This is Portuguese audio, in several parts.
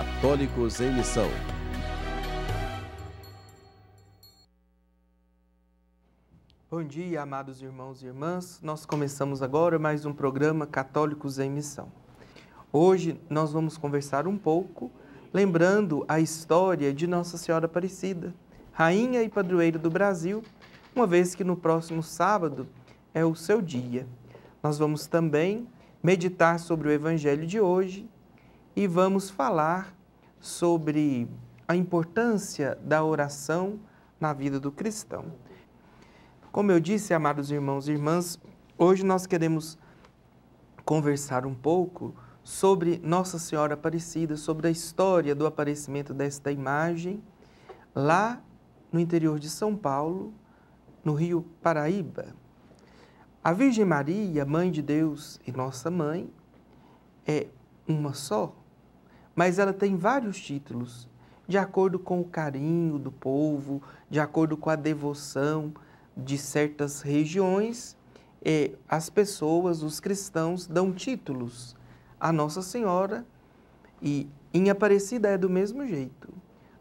Católicos em Missão. Bom dia, amados irmãos e irmãs. Nós começamos agora mais um programa Católicos em Missão. Hoje nós vamos conversar um pouco, lembrando a história de Nossa Senhora Aparecida, Rainha e Padroeira do Brasil, uma vez que no próximo sábado é o seu dia. Nós vamos também meditar sobre o Evangelho de hoje e vamos falar sobre a importância da oração na vida do cristão. Como eu disse, amados irmãos e irmãs, hoje nós queremos conversar um pouco sobre Nossa Senhora Aparecida, sobre a história do aparecimento desta imagem lá no interior de São Paulo, no Rio Paraíba. A Virgem Maria, Mãe de Deus e Nossa Mãe, é uma só, mas ela tem vários títulos, de acordo com o carinho do povo, de acordo com a devoção de certas regiões, as pessoas, os cristãos, dão títulos a Nossa Senhora e em Aparecida é do mesmo jeito.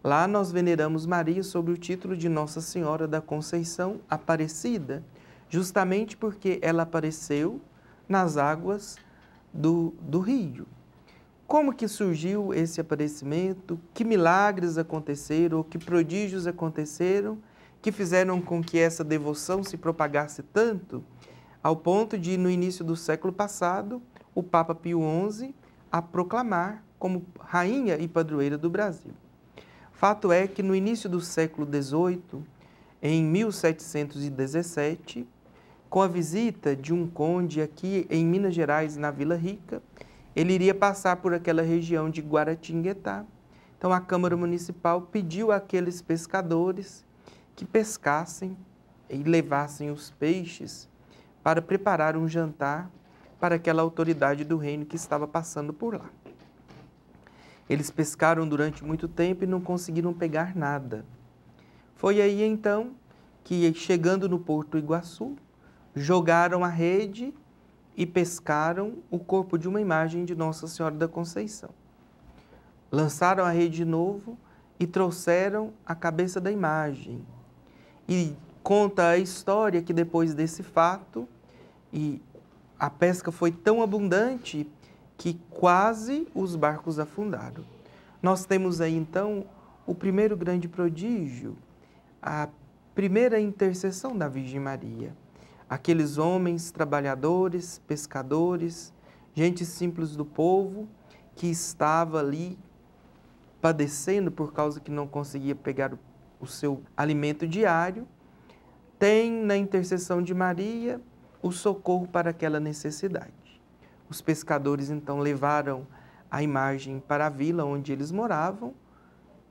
Lá nós veneramos Maria sob o título de Nossa Senhora da Conceição Aparecida, justamente porque ela apareceu nas águas do rio. Como que surgiu esse aparecimento? Que milagres aconteceram? Que prodígios aconteceram que fizeram com que essa devoção se propagasse tanto, ao ponto de, no início do século passado, o Papa Pio XI a proclamar como Rainha e Padroeira do Brasil. Fato é que no início do século XVIII, em 1717, com a visita de um conde aqui em Minas Gerais, na Vila Rica, ele iria passar por aquela região de Guaratinguetá. Então a Câmara Municipal pediu àqueles pescadores que pescassem e levassem os peixes para preparar um jantar para aquela autoridade do reino que estava passando por lá. Eles pescaram durante muito tempo e não conseguiram pegar nada. Foi aí então que, chegando no Porto Iguaçu, jogaram a rede e pescaram o corpo de uma imagem de Nossa Senhora da Conceição. Lançaram a rede de novo e trouxeram a cabeça da imagem. E conta a história que depois desse fato, a pesca foi tão abundante que quase os barcos afundaram. Nós temos aí então o primeiro grande prodígio, a primeira intercessão da Virgem Maria. Aqueles homens trabalhadores, pescadores, gente simples do povo que estava ali padecendo por causa que não conseguia pegar o seu alimento diário, tem na intercessão de Maria o socorro para aquela necessidade. Os pescadores então levaram a imagem para a vila onde eles moravam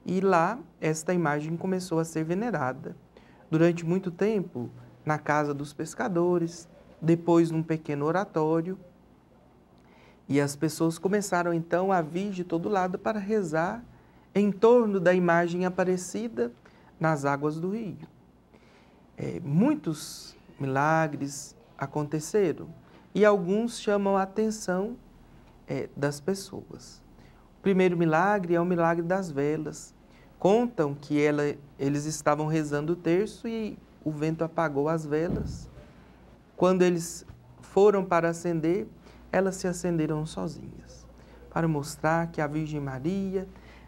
e lá esta imagem começou a ser venerada. Durante muito tempo, na casa dos pescadores, depois num pequeno oratório, e as pessoas começaram então a vir de todo lado para rezar em torno da imagem Aparecida nas águas do rio. Muitos milagres aconteceram e alguns chamam a atenção das pessoas. O primeiro milagre é o milagre das velas. Contam que eles estavam rezando o terço e o vento apagou as velas. Quando eles foram para acender, elas se acenderam sozinhas, para mostrar que a Virgem Maria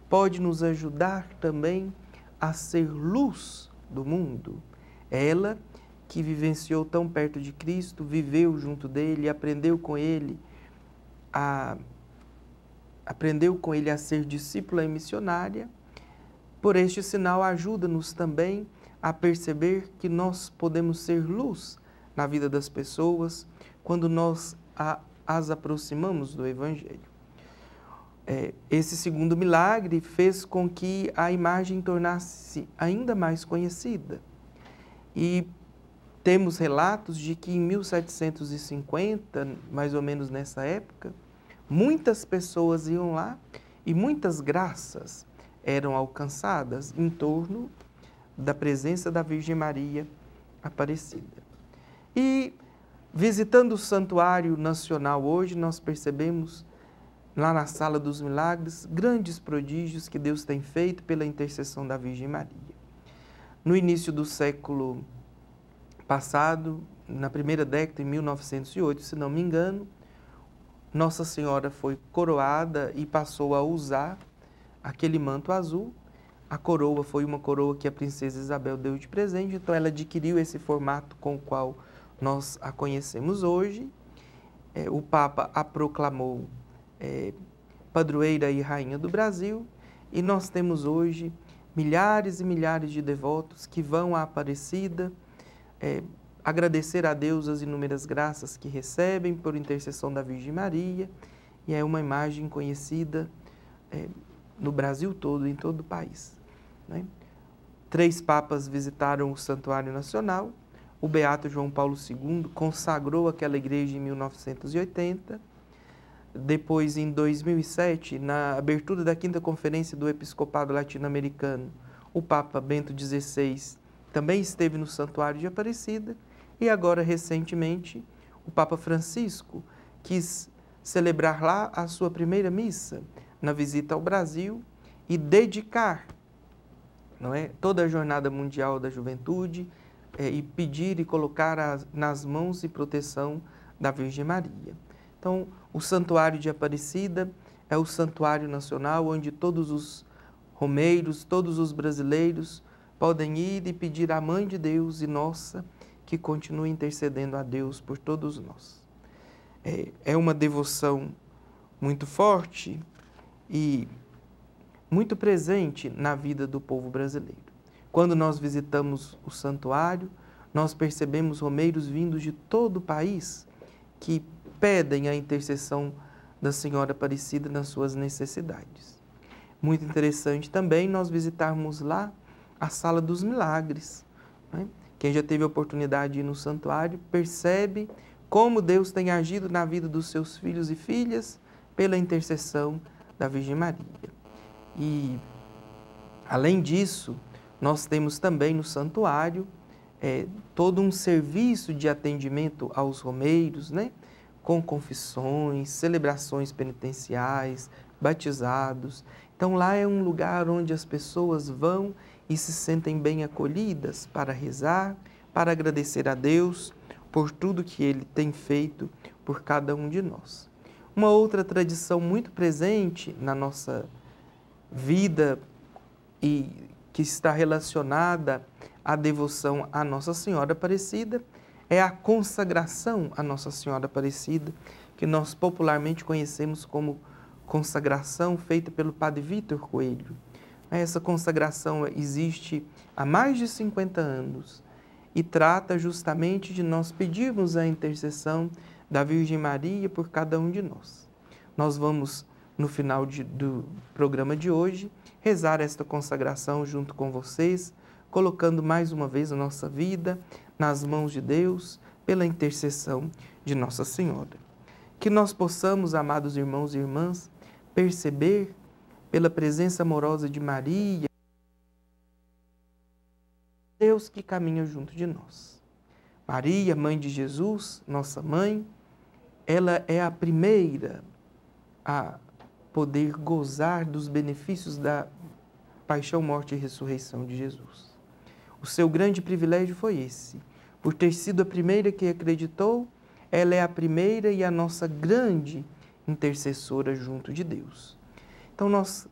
pode nos ajudar também a ser luz do mundo. Ela que vivenciou tão perto de Cristo, viveu junto dele, aprendeu com ele a ser discípula e missionária. Por este sinal, ajuda-nos também a perceber que nós podemos ser luz na vida das pessoas quando nós as aproximamos do Evangelho. Esse segundo milagre fez com que a imagem tornasse ainda mais conhecida. E temos relatos de que em 1750, mais ou menos nessa época, muitas pessoas iam lá e muitas graças eram alcançadas em torno da presença da Virgem Maria Aparecida. E visitando o Santuário Nacional hoje, nós percebemos lá na Sala dos Milagres, grandes prodígios que Deus tem feito pela intercessão da Virgem Maria. No início do século passado, na primeira década, em 1908, se não me engano, Nossa Senhora foi coroada e passou a usar aquele manto azul. A coroa foi uma coroa que a princesa Isabel deu de presente, então ela adquiriu esse formato com o qual nós a conhecemos hoje. O Papa a proclamou padroeira e rainha do Brasil, e nós temos hoje milhares e milhares de devotos que vão à Aparecida, agradecer a Deus as inúmeras graças que recebem por intercessão da Virgem Maria, e é uma imagem conhecida no Brasil todo, em todo o país, né? 3 papas visitaram o Santuário Nacional. O Beato João Paulo II consagrou aquela igreja em 1980. Depois, em 2007, na abertura da 5ª Conferência do Episcopado Latino-Americano, o Papa Bento XVI também esteve no Santuário de Aparecida. E agora, recentemente, o Papa Francisco quis celebrar lá a sua primeira missa na visita ao Brasil e dedicar, não é, toda a Jornada Mundial da Juventude e pedir e colocar nas mãos e proteção da Virgem Maria. Então, o Santuário de Aparecida é o santuário nacional onde todos os romeiros, todos os brasileiros podem ir e pedir à Mãe de Deus e nossa que continue intercedendo a Deus por todos nós. É uma devoção muito forte e muito presente na vida do povo brasileiro. Quando nós visitamos o santuário, nós percebemos romeiros vindos de todo o país que pedem a intercessão da Senhora Aparecida nas suas necessidades. Muito interessante também nós visitarmos lá a Sala dos Milagres, né? Quem já teve a oportunidade de ir no santuário percebe como Deus tem agido na vida dos seus filhos e filhas pela intercessão da Virgem Maria. E, além disso, nós temos também no santuário todo um serviço de atendimento aos romeiros, né? Com confissões, celebrações penitenciais, batizados. Então, lá é um lugar onde as pessoas vão e se sentem bem acolhidas para rezar, para agradecer a Deus por tudo que Ele tem feito por cada um de nós. Uma outra tradição muito presente na nossa vida e que está relacionada à devoção à Nossa Senhora Aparecida é a consagração à Nossa Senhora Aparecida, que nós popularmente conhecemos como consagração feita pelo Padre Vítor Coelho. Essa consagração existe há mais de 50 anos e trata justamente de nós pedirmos a intercessão da Virgem Maria por cada um de nós. Nós vamos, no final do programa de hoje, rezar esta consagração junto com vocês, colocando mais uma vez a nossa vida nas mãos de Deus, pela intercessão de Nossa Senhora. Que nós possamos, amados irmãos e irmãs, perceber pela presença amorosa de Maria, Deus que caminha junto de nós. Maria, mãe de Jesus, nossa mãe, ela é a primeira a poder gozar dos benefícios da paixão, morte e ressurreição de Jesus. O seu grande privilégio foi esse. Por ter sido a primeira que acreditou, ela é a primeira e a nossa grande intercessora junto de Deus. Então nós,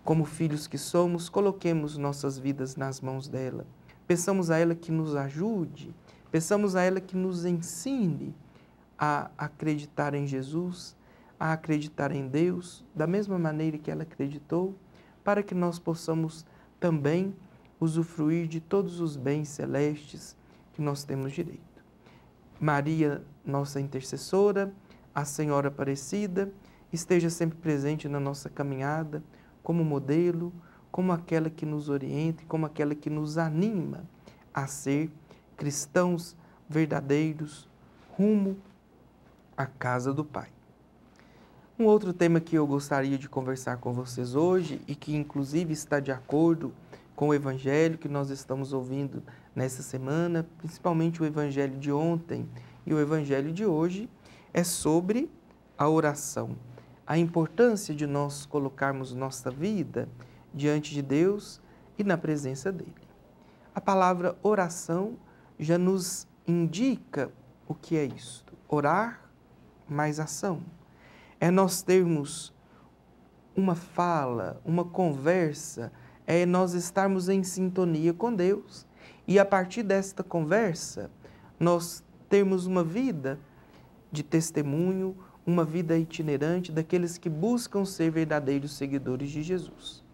como filhos que somos, coloquemos nossas vidas nas mãos dela. Peçamos a ela que nos ajude, peçamos a ela que nos ensine a acreditar em Jesus, a acreditar em Deus, da mesma maneira que ela acreditou, para que nós possamos também usufruir de todos os bens celestes que nós temos direito. Maria, nossa intercessora, a Senhora Aparecida, esteja sempre presente na nossa caminhada, como modelo, como aquela que nos orienta, como aquela que nos anima a ser cristãos verdadeiros, rumo à casa do Pai. Um outro tema que eu gostaria de conversar com vocês hoje, e que inclusive está de acordo com o Evangelho que nós estamos ouvindo nessa semana, principalmente o Evangelho de ontem e o Evangelho de hoje, é sobre a oração. a importância de nós colocarmos nossa vida diante de Deus e na presença dele. A palavra oração já nos indica o que é isto. Orar mais ação. É nós termos uma fala, uma conversa, é nós estarmos em sintonia com Deus e a partir desta conversa nós termos uma vida de testemunho, uma vida itinerante daqueles que buscam ser verdadeiros seguidores de Jesus.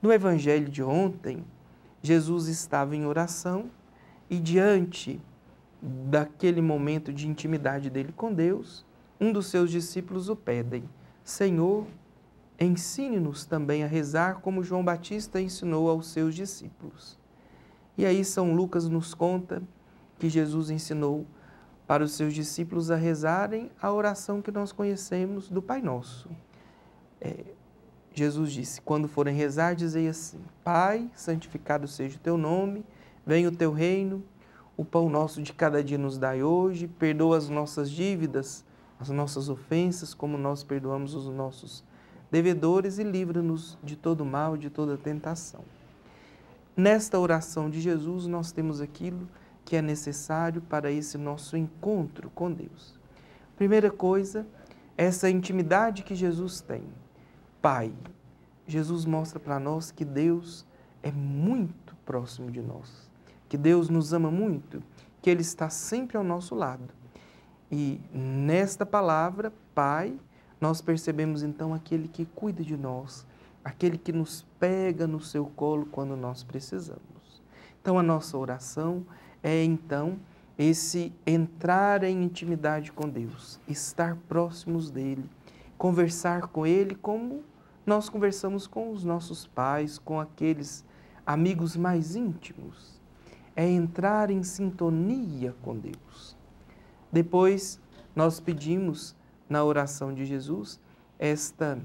No Evangelho de ontem, Jesus estava em oração e diante daquele momento de intimidade dele com Deus, um dos seus discípulos o pedem: Senhor, ensine-nos também a rezar como João Batista ensinou aos seus discípulos. E aí São Lucas nos conta que Jesus ensinou para os seus discípulos a rezarem a oração que nós conhecemos do Pai Nosso. Jesus disse: quando forem rezar, dizei assim: Pai, santificado seja o teu nome, venha o teu reino, o pão nosso de cada dia nos dai hoje, perdoa as nossas dívidas, as nossas ofensas, como nós perdoamos os nossos devedores, e livra-nos de todo mal, de toda tentação. Nesta oração de Jesus, nós temos aquilo que é necessário para esse nosso encontro com Deus. Primeira coisa, essa intimidade que Jesus tem. Pai, Jesus mostra para nós que Deus é muito próximo de nós, que Deus nos ama muito, que Ele está sempre ao nosso lado. E nesta palavra, Pai, nós percebemos então aquele que cuida de nós, aquele que nos pega no seu colo quando nós precisamos. Então a nossa oração é então esse entrar em intimidade com Deus, estar próximos dEle, conversar com Ele como nós conversamos com os nossos pais, com aqueles amigos mais íntimos. É entrar em sintonia com Deus. Depois, nós pedimos na oração de Jesus esta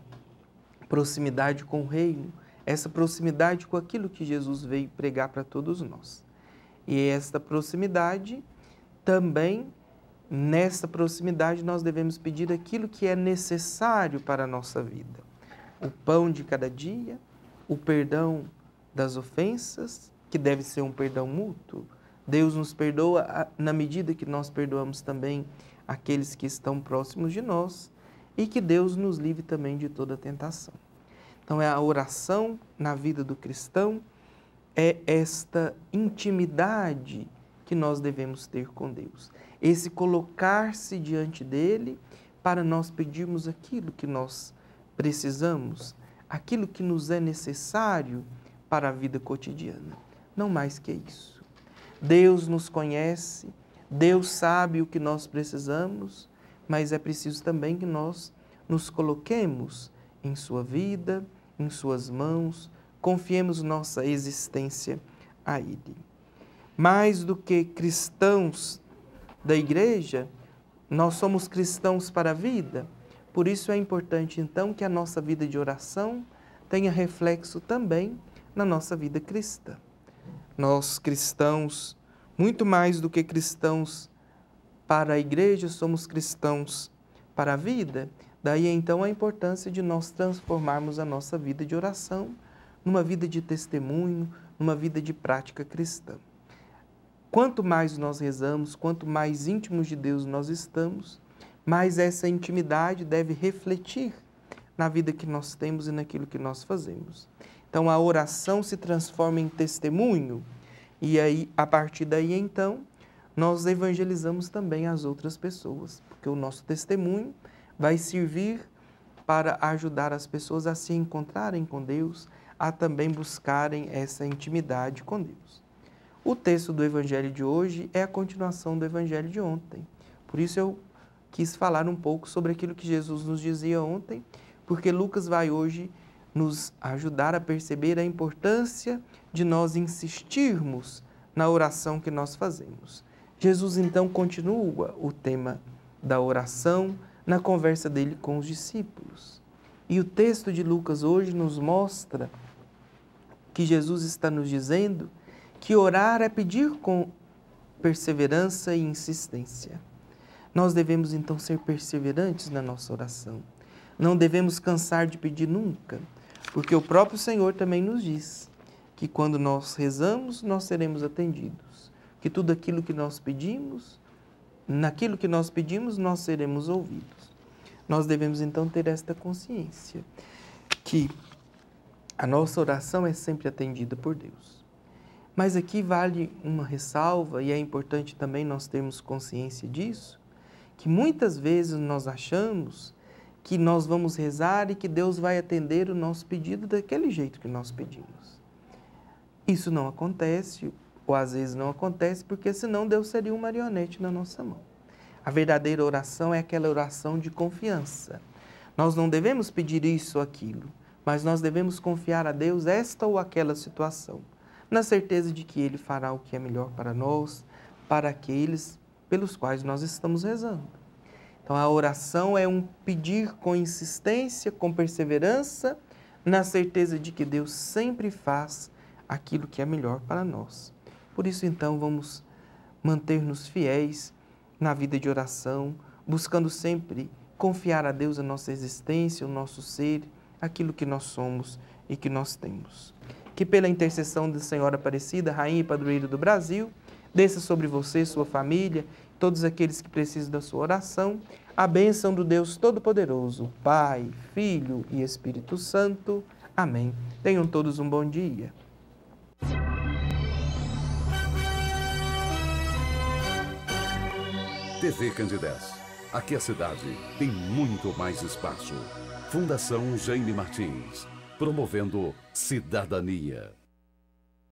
proximidade com o reino, essa proximidade com aquilo que Jesus veio pregar para todos nós. E esta proximidade, também, nessa proximidade, nós devemos pedir aquilo que é necessário para a nossa vida. O pão de cada dia, o perdão das ofensas, que deve ser um perdão mútuo. Deus nos perdoa na medida que nós perdoamos também aqueles que estão próximos de nós e que Deus nos livre também de toda tentação. Então, é a oração na vida do cristão, é esta intimidade que nós devemos ter com Deus. Esse colocar-se diante dEle para nós pedirmos aquilo que nós precisamos, aquilo que nos é necessário para a vida cotidiana. Não mais que isso. Deus nos conhece, Deus sabe o que nós precisamos, mas é preciso também que nós nos coloquemos em sua vida, em suas mãos, confiemos nossa existência a Ele. Mais do que cristãos da igreja, nós somos cristãos para a vida, por isso é importante então que a nossa vida de oração tenha reflexo também na nossa vida cristã. Nós cristãos, muito mais do que cristãos para a igreja, somos cristãos para a vida. Daí então a importância de nós transformarmos a nossa vida de oração numa vida de testemunho, numa vida de prática cristã. Quanto mais nós rezamos, quanto mais íntimos de Deus nós estamos, mais essa intimidade deve refletir na vida que nós temos e naquilo que nós fazemos. Então a oração se transforma em testemunho e aí, a partir daí então, nós evangelizamos também as outras pessoas, porque o nosso testemunho vai servir para ajudar as pessoas a se encontrarem com Deus, a também buscarem essa intimidade com Deus. O texto do Evangelho de hoje é a continuação do Evangelho de ontem. Por isso eu quis falar um pouco sobre aquilo que Jesus nos dizia ontem, porque Lucas vai hoje nos ajudar a perceber a importância de nós insistirmos na oração que nós fazemos. Jesus então continua o tema da oração na conversa dele com os discípulos. E o texto de Lucas hoje nos mostra que Jesus está nos dizendo que orar é pedir com perseverança e insistência. Nós devemos então ser perseverantes na nossa oração. Não devemos cansar de pedir nunca, porque o próprio Senhor também nos diz que quando nós rezamos, nós seremos atendidos, que tudo aquilo que nós pedimos, naquilo que nós pedimos, nós seremos ouvidos. Nós devemos então ter esta consciência, que a nossa oração é sempre atendida por Deus. Mas aqui vale uma ressalva, e é importante também nós termos consciência disso, que muitas vezes nós achamos que nós vamos rezar e que Deus vai atender o nosso pedido daquele jeito que nós pedimos. Isso não acontece, ou às vezes não acontece, porque senão Deus seria um marionete na nossa mão. A verdadeira oração é aquela oração de confiança. Nós não devemos pedir isso ou aquilo, mas nós devemos confiar a Deus esta ou aquela situação, na certeza de que Ele fará o que é melhor para nós, para aqueles pelos quais nós estamos rezando. Então, a oração é um pedir com insistência, com perseverança, na certeza de que Deus sempre faz aquilo que é melhor para nós. Por isso, então, vamos manter-nos fiéis na vida de oração, buscando sempre confiar a Deus a nossa existência, o nosso ser, aquilo que nós somos e que nós temos. Que pela intercessão da Senhora Aparecida, Rainha e Padroeira do Brasil, desça sobre você, sua família, todos aqueles que precisam da sua oração, a bênção do Deus Todo-Poderoso, Pai, Filho e Espírito Santo. Amém. Tenham todos um bom dia. TV Candidez. Aqui a cidade tem muito mais espaço. Fundação Jaime Martins, promovendo cidadania.